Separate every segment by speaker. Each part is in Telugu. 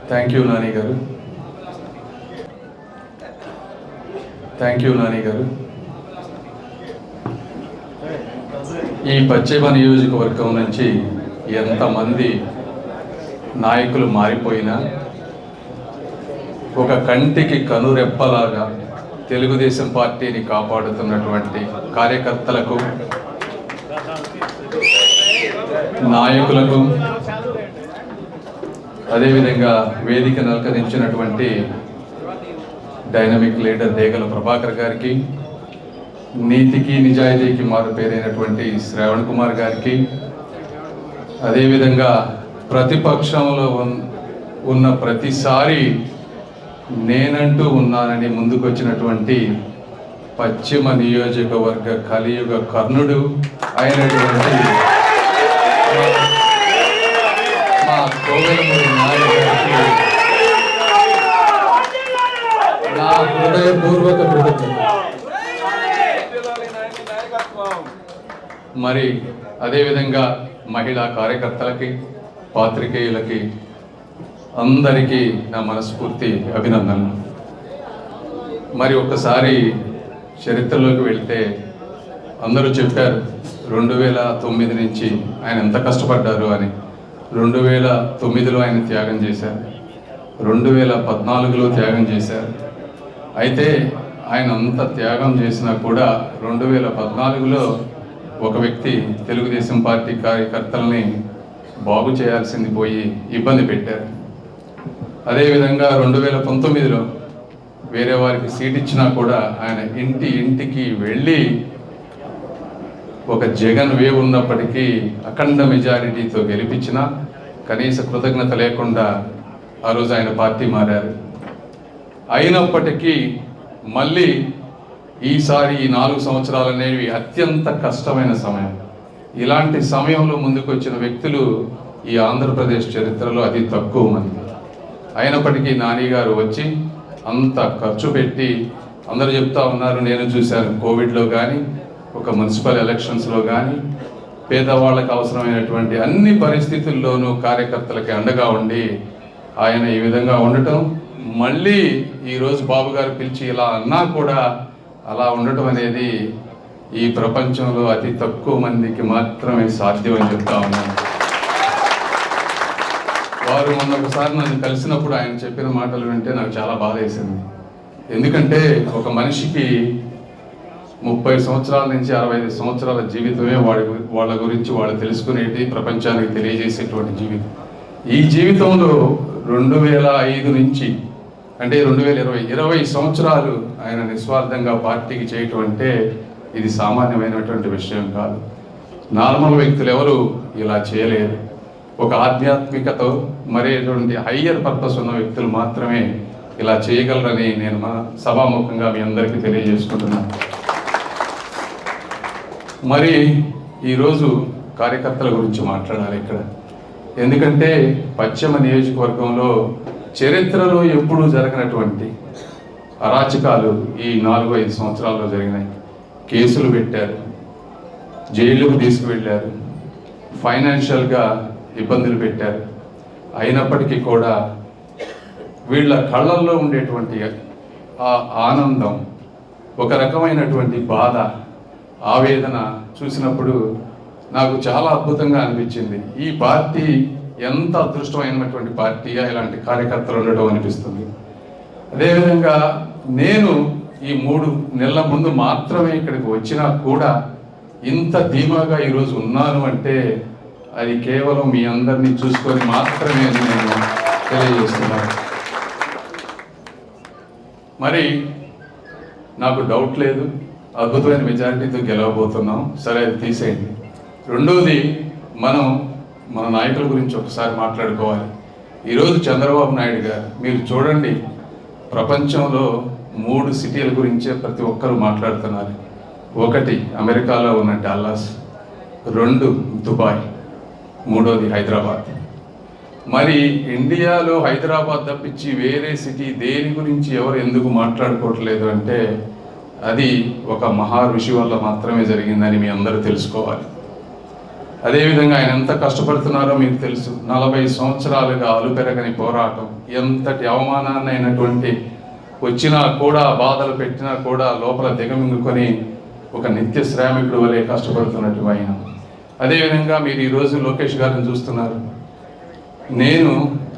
Speaker 1: థ్యాంక్ యూ నాని గారు. ఈ పశ్చిమ నియోజకవర్గం నుంచి ఎంతమంది నాయకులు మారిపోయినా ఒక కంటికి కనురెప్పలాగా తెలుగుదేశం పార్టీని కాపాడుతున్నటువంటి కార్యకర్తలకు, నాయకులకు, అదేవిధంగా వేదికను అలంకరించినటువంటి డైనమిక్ లీడర్ దేగల ప్రభాకర్ గారికి, నీతికి నిజాయితీకి మారు పేరైనటువంటి శ్రవణ్ కుమార్ గారికి, అదేవిధంగా ప్రతిపక్షంలో ఉన్న ప్రతిసారి నేనంటూ ఉన్నానని ముందుకొచ్చినటువంటి పశ్చిమ నియోజకవర్గ కలియుగ కర్ణుడు అయినటువంటి మా కోవెలమూడి నాయక్ గారికి నా హృదయపూర్వక కృతజ్ఞతలు. మరి అదేవిధంగా మహిళా కార్యకర్తలకి, పాత్రికేయులకి అందరికీ నా మనస్ఫూర్తి అభినందనలు. మరి ఒక్కసారి చరిత్రలోకి వెళ్తే అందరూ చెప్పారు 2009 నుంచి ఆయన ఎంత కష్టపడ్డారు అని. 2009లో ఆయన త్యాగం చేశారు, 2014లో త్యాగం చేశారు. అయితే ఆయన అంత త్యాగం చేసినా కూడా 2014లో ఒక వ్యక్తి తెలుగుదేశం పార్టీ కార్యకర్తల్ని బాగు చేయాల్సింది పోయి ఇబ్బంది పెట్టారు. అదేవిధంగా 2019లో వేరే వారికి సీట్ ఇచ్చినా కూడా ఆయన ఇంటికి వెళ్ళి ఒక జగన్ వేవ్ ఉన్నప్పటికీ అఖండ మెజారిటీతో గెలిపించిన కనీస కృతజ్ఞత లేకుండా ఆ రోజు ఆయన పార్టీ మారారు. అయినప్పటికీ మళ్ళీ ఈసారి ఈ 4 సంవత్సరాలు అనేవి అత్యంత కష్టమైన సమయం. ఇలాంటి సమయంలో ముందుకు వచ్చిన వ్యక్తులు ఈ ఆంధ్రప్రదేశ్ చరిత్రలో అతి తక్కువ మంది. అయినప్పటికీ నాని గారు వచ్చి అంత ఖర్చు పెట్టి, అందరూ చెప్తా ఉన్నారు, నేను చూశాను కోవిడ్లో కానీ, ఒక మున్సిపల్ ఎలక్షన్స్లో కానీ, పేదవాళ్ళకు అవసరమైనటువంటి అన్ని పరిస్థితుల్లోనూ కార్యకర్తలకి అండగా ఉండి ఆయన ఈ విధంగా ఉండటం, మళ్ళీ ఈరోజు బాబు గారు పిలిచి ఇలా అన్నా కూడా అలా ఉండటం అనేది ఈ ప్రపంచంలో అతి తక్కువ మందికి మాత్రమే సాధ్యం అని చెప్తా ఉన్నాను. వారు మొన్న ఒకసారి నన్ను కలిసినప్పుడు ఆయన చెప్పిన మాటలు వింటే నాకు చాలా బాధ వేసింది. ఎందుకంటే ఒక మనిషికి 30 సంవత్సరాల నుంచి 65 సంవత్సరాల జీవితమే వాళ్ళ గురించి వాళ్ళు తెలుసుకునేటి, ప్రపంచానికి తెలియజేసేటువంటి జీవితం. ఈ జీవితంలో 2005 నుంచి అంటే 2020 సంవత్సరాలు ఆయన నిస్వార్థంగా పార్టీకి చేయటం అంటే ఇది సామాన్యమైనటువంటి విషయం కాదు. నార్మల్ వ్యక్తులు ఎవరు ఇలా చేయలేరు. ఒక ఆధ్యాత్మికతో మరేటువంటి హయ్యర్ పర్పస్ ఉన్న వ్యక్తులు మాత్రమే ఇలా చేయగలరని నేను మన సభాముఖంగా మీ అందరికీ తెలియజేసుకుంటున్నాను. మరి ఈరోజు కార్యకర్తల గురించి మాట్లాడాలి ఇక్కడ. ఎందుకంటే పశ్చిమ నియోజకవర్గంలో చరిత్రలో ఎప్పుడూ జరగనటువంటి అరాచకాలు ఈ 4-5 సంవత్సరాల్లో జరిగినాయి. కేసులు పెట్టారు, జైలుకు తీసుకువెళ్ళారు, ఫైనాన్షియల్గా ఇబ్బందులు పెట్టారు. అయినప్పటికీ కూడా వీళ్ళ కళ్ళల్లో ఉండేటువంటి ఆ ఆనందం, ఒక రకమైనటువంటి బాధ, ఆవేదన చూసినప్పుడు నాకు చాలా అద్భుతంగా అనిపించింది. ఈ పార్టీ ఎంత అదృష్టమైనటువంటి పార్టీగా ఇలాంటి కార్యకర్తలు ఉండడం అనిపిస్తుంది. అదేవిధంగా నేను ఈ 3 నెలల ముందు మాత్రమే ఇక్కడికి వచ్చినా కూడా ఇంత ధీమాగా ఈరోజు ఉన్నాను అంటే అది కేవలం మీ అందరినీ చూసుకొని మాత్రమే అని నేను తెలియజేస్తున్నాను. మరి నాకు డౌట్ లేదు, అద్భుతమైన మెజారిటీతో గెలవబోతున్నాం. సరే, అది తీసేయండి. రెండోది, మన నాయకుల గురించి ఒకసారి మాట్లాడుకోవాలి. ఈరోజు చంద్రబాబు నాయుడు గారు, మీరు చూడండి, ప్రపంచంలో 3 సిటీల గురించే ప్రతి ఒక్కరూ మాట్లాడుతున్నారు. 1 అమెరికాలో ఉన్న డాలస్, 2 దుబాయ్, 3వది హైదరాబాద్. మరి ఇండియాలో హైదరాబాద్ తప్పించి వేరే సిటీ దేని గురించి ఎవరు ఎందుకు మాట్లాడుకోవట్లేదు అంటే అది ఒక మహా ఋషి వల్ల మాత్రమే జరిగిందని మీ అందరూ తెలుసుకోవాలి. అదేవిధంగా ఆయన ఎంత కష్టపడుతున్నారో మీకు తెలుసు. 40 సంవత్సరాలుగా అలుపెరగని పోరాటం, ఎంతటి అవమానాన్ని అయినటువంటి వచ్చినా కూడా, బాధలు పెట్టినా కూడా లోపల దిగమింగుకొని ఒక నిత్య శ్రామికుడు వలె కష్టపడుతున్నట్టు ఆయన. అదేవిధంగా మీరు ఈరోజు లోకేష్ గారిని చూస్తున్నారు. నేను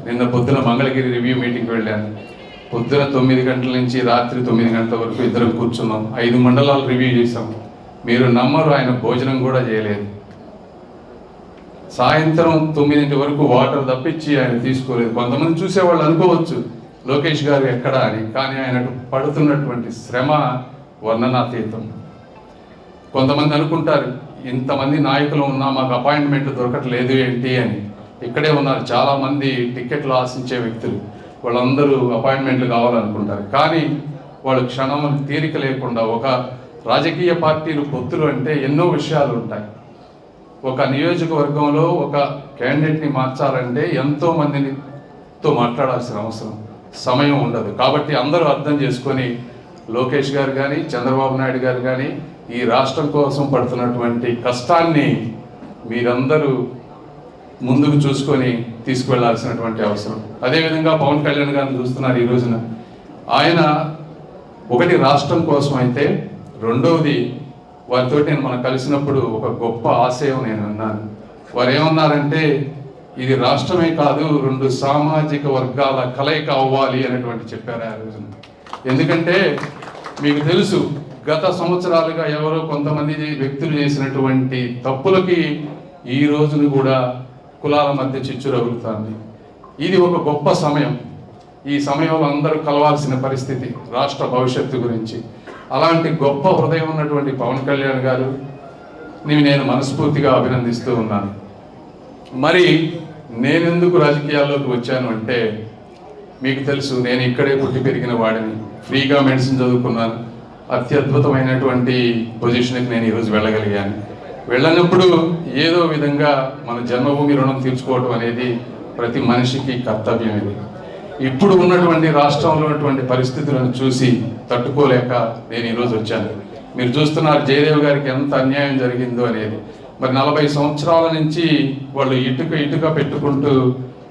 Speaker 1: నిన్న పొద్దున మంగళగిరి రివ్యూ మీటింగ్కి వెళ్ళాను. పొద్దున 9 గంటల నుంచి రాత్రి 9 గంటల వరకు ఇద్దరం కూర్చున్నాం. 5 మండలాలు రివ్యూ చేసాం. మీరు నమ్మరు, ఆయన భోజనం కూడా చేయలేదు. సాయంత్రం 9 వరకు వాటర్ తప్పించి ఆయన తీసుకోలేదు. కొంతమంది చూసేవాళ్ళు అనుకోవచ్చు లోకేష్ గారు ఎక్కడా అని, కానీ ఆయనకు పడుతున్నటువంటి శ్రమ వర్ణనాతీతం. కొంతమంది అనుకుంటారు ఇంతమంది నాయకులు ఉన్నా మాకు అపాయింట్మెంట్ దొరకట్లేదు ఏంటి అని. ఇక్కడే ఉన్నారు చాలామంది టికెట్లు ఆశించే వ్యక్తులు, వాళ్ళందరూ అపాయింట్మెంట్లు కావాలనుకుంటారు. కానీ వాళ్ళు క్షణం తీరిక లేకుండా, ఒక రాజకీయ పార్టీలు పొత్తులు అంటే ఎన్నో విషయాలు ఉంటాయి. ఒక నియోజకవర్గంలో ఒక క్యాండిడేట్ని మార్చాలంటే ఎంతో మందితో మాట్లాడాల్సిన అవసరం, సమయం ఉండదు. కాబట్టి అందరూ అర్థం చేసుకొని లోకేష్ గారు కానీ, చంద్రబాబు నాయుడు గారు కానీ ఈ రాష్ట్రం కోసం పడుతున్నటువంటి కష్టాన్ని మీరందరూ ముందుకు చూసుకొని తీసుకువెళ్లాల్సినటువంటి అవసరం. అదేవిధంగా పవన్ కళ్యాణ్ గారిని చూస్తున్నారు ఈ రోజున. ఆయన ఒకటి రాష్ట్రం కోసం అయితే, రెండవది వారితో నేను మనం కలిసినప్పుడు ఒక గొప్ప ఆశయం నేను విన్నాను. వారు ఏమన్నారంటే ఇది రాష్ట్రమే కాదు, 2 సామాజిక వర్గాల కలయిక అవ్వాలి అనేటువంటి చెప్పారు ఆ రోజున. ఎందుకంటే మీకు తెలుసు గత సంవత్సరాలుగా ఎవరో కొంతమంది వ్యక్తులు చేసినటువంటి తప్పులకి ఈ రోజును కూడా కులాల మధ్య చిచ్చు రగులుతుంది. ఇది ఒక గొప్ప సమయం. ఈ సమయంలో అందరూ కలవాల్సిన పరిస్థితి రాష్ట్ర భవిష్యత్తు గురించి. అలాంటి గొప్ప హృదయం ఉన్నటువంటి పవన్ కళ్యాణ్ గారు నేను మనస్ఫూర్తిగా అభినందిస్తూ ఉన్నాను. మరి నేనెందుకు రాజకీయాల్లోకి వచ్చాను అంటే మీకు తెలుసు, నేను ఇక్కడే పుట్టి పెరిగిన వాడిని, ఫ్రీగా మెడిసిన్ చదువుకున్నాను. అత్యద్భుతమైనటువంటి పొజిషన్కి నేను ఈరోజు వెళ్ళగలిగాను. వెళ్ళినప్పుడు ఏదో విధంగా మన జన్మభూమి రుణం తీర్చుకోవడం అనేది ప్రతి మనిషికి కర్తవ్యం. ఇది ఇప్పుడు ఉన్నటువంటి రాష్ట్రంలో ఉన్నటువంటి పరిస్థితులను చూసి తట్టుకోలేక నేను ఈరోజు వచ్చాను. మీరు చూస్తున్నారు జయదేవ్ గారికి ఎంత అన్యాయం జరిగిందో అనేది. మరి 40 సంవత్సరాల నుంచి వాళ్ళు ఇటుక పెట్టుకుంటూ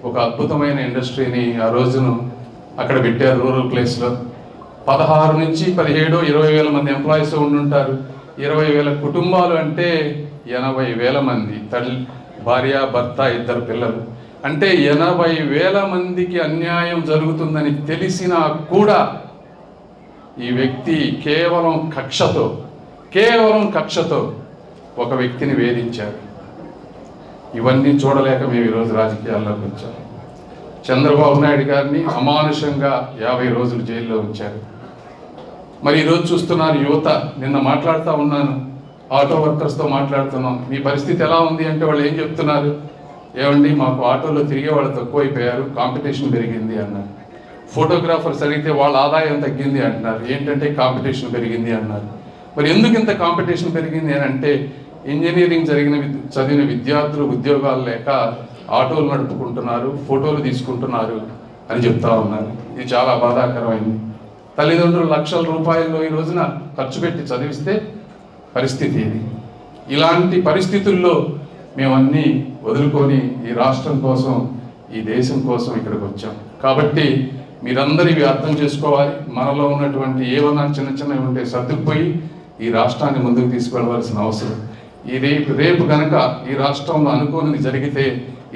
Speaker 1: ఒక అద్భుతమైన ఇండస్ట్రీని ఆ రోజును అక్కడ పెట్టారు రూరల్ ప్లేస్లో. 16 నుంచి 17, 20 వేల మంది ఎంప్లాయీస్ ఉండుంటారు. 20,000 కుటుంబాలు అంటే 80,000 మంది, భార్య భర్త 2 పిల్లలు అంటే 80,000 మందికి అన్యాయం జరుగుతుందని తెలిసినా కూడా ఈ వ్యక్తి కేవలం కక్షతో ఒక వ్యక్తిని వేధించారు. ఇవన్నీ చూడలేక మేము ఈరోజు రాజకీయాల్లోకి వచ్చాము. చంద్రబాబు నాయుడు గారిని అమానుషంగా 50 రోజులు జైల్లో ఉంచారు. మరి ఈరోజు చూస్తున్నారు యువత. నిన్న మాట్లాడుతూ ఉన్నాను, ఆటో వర్కర్స్తో మాట్లాడుతున్నాం. మీ పరిస్థితి ఎలా ఉంది అంటే వాళ్ళు ఏం చెప్తున్నారు, ఏమండి మాకు ఆటోలో తిరిగే వాళ్ళు తక్కువైపోయారు, కాంపిటీషన్ పెరిగింది అన్నారు. ఫోటోగ్రాఫర్స్ అడిగితే వాళ్ళ ఆదాయం తగ్గింది అంటున్నారు. ఏంటంటే కాంపిటీషన్ పెరిగింది అన్నారు. మరి ఎందుకు ఇంత కాంపిటీషన్ పెరిగింది అని అంటే ఇంజనీరింగ్ చదివిన విద్యార్థులు ఉద్యోగాలు లేక ఆటోలు నడుపుకుంటున్నారు, ఫోటోలు తీసుకుంటున్నారు అని చెప్తా ఉన్నారు. ఇది చాలా బాధాకరమైంది. తల్లిదండ్రులు లక్షల రూపాయల్లో ఈ రోజున ఖర్చు పెట్టి చదివిస్తే పరిస్థితి ఇది. ఇలాంటి పరిస్థితుల్లో మేమన్నీ వదులుకొని ఈ రాష్ట్రం కోసం, ఈ దేశం కోసం ఇక్కడికి వచ్చాం. కాబట్టి మీరందరూ ఇవి అర్థం చేసుకోవాలి. మనలో ఉన్నటువంటి ఏమన్నా చిన్నవి ఉంటే సర్దుకుపోయి ఈ రాష్ట్రాన్ని ముందుకు తీసుకెళ్ళవలసిన అవసరం. ఈ రేపు కనుక ఈ రాష్ట్రంలో అనుకోనిది జరిగితే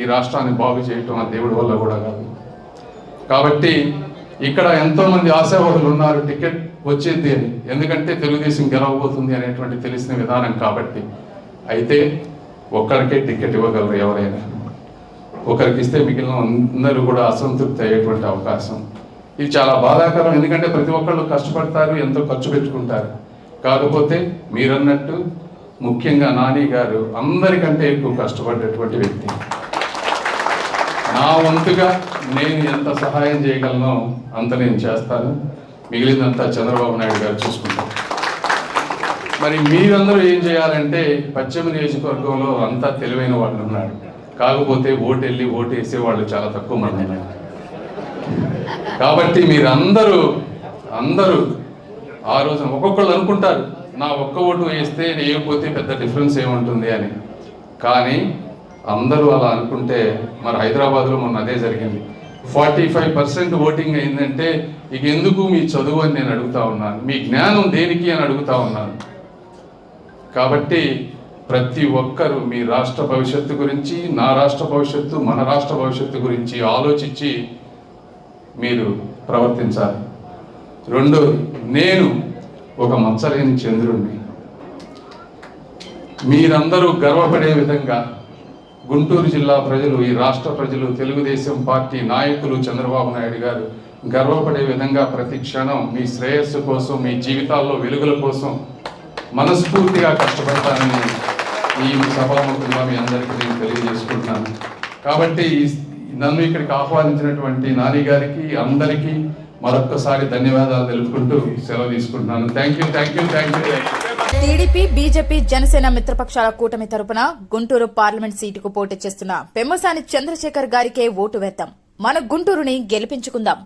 Speaker 1: ఈ రాష్ట్రాన్ని బాగు చేయటం ఆ దేవుడి వల్ల కూడా కాదు. కాబట్టి ఇక్కడ ఎంతోమంది ఆశావాదులు ఉన్నారు టికెట్ వచ్చేది అని. ఎందుకంటే తెలుగుదేశం గెలవబోతుంది అనేటువంటి తెలిసిన విధానం కాబట్టి. అయితే ఒక్కరికే టికెట్ ఇవ్వగలరు ఎవరైనా. ఒకరికి ఇస్తే మిగిలిన అందరూ కూడా అసంతృప్తి అయ్యేటువంటి అవకాశం. ఇది చాలా బాధాకరం. ఎందుకంటే ప్రతి ఒక్కళ్ళు కష్టపడతారు, ఎంతో ఖర్చు పెట్టుకుంటారు. కాకపోతే మీరన్నట్టు ముఖ్యంగా నాని గారు అందరికంటే ఎక్కువ కష్టపడ్డటువంటి వ్యక్తి. నా వంతుగా నేను ఎంత సహాయం చేయగలనో అంత నేను చేస్తాను. మిగిలినంతా చంద్రబాబు నాయుడు గారు చూసుకుంటారు. మరి మీరందరూ ఏం చేయాలంటే పశ్చిమ నియోజకవర్గంలో అంతా తెలివైన వాళ్ళు ఉన్నారు. కాకపోతే ఓటు వేసే వాళ్ళు చాలా తక్కువ మంది. కాబట్టి మీరందరూ ఆ రోజున ఒక్కొక్కళ్ళు అనుకుంటారు నా ఒక్క ఓటు వేస్తే వేయకపోతే పెద్ద డిఫరెన్స్ ఏముంటుంది అని. కానీ అందరూ అలా అనుకుంటే మరి హైదరాబాద్లో మొన్న అదే జరిగింది. 45% ఓటింగ్ అయిందంటే ఇక ఎందుకు మీ చదువు అని నేను అడుగుతా ఉన్నాను, మీ జ్ఞానం దేనికి అని అడుగుతా ఉన్నాను. కాబట్టి ప్రతి ఒక్కరూ మీ రాష్ట్ర భవిష్యత్తు గురించి, నా రాష్ట్ర భవిష్యత్తు, మన రాష్ట్ర భవిష్యత్తు గురించి ఆలోచించి మీరు ప్రవర్తించాలి. రెండోది, నేను ఒక మచ్చలేని చంద్రుడిని. మీరందరూ గర్వపడే విధంగా గుంటూరు జిల్లా ప్రజలు, ఈ రాష్ట్ర ప్రజలు, తెలుగుదేశం పార్టీ నాయకులు, చంద్రబాబు నాయుడు గారు గర్వపడే విధంగా ప్రతి క్షణం మీ శ్రేయస్సు కోసం, మీ జీవితాల్లో వెలుగుల కోసం మనస్ఫూర్తిగా కష్టపడతానని ఈ సభాముఖంగా మీ అందరికీ నేను తెలియజేసుకుంటున్నాను. కాబట్టి నన్ను ఇక్కడికి ఆహ్వానించినటువంటి నాని గారికి, అందరికీ మరొక్కసారి ధన్యవాదాలు తెలుపుకుంటూ సెలవు తీసుకుంటున్నాను. Thank you.
Speaker 2: TDP, BJP, Janasena మిత్రపక్షాల కూటమి తరపున గుంటూరు పార్లమెంట్ సీటుకు పోటీ చేస్తున్న పెమ్మసాని చంద్రశేఖర్ గారికే ఓటు వేద్దాం. మన గుంటూరుని గెలిపించుకుందాం.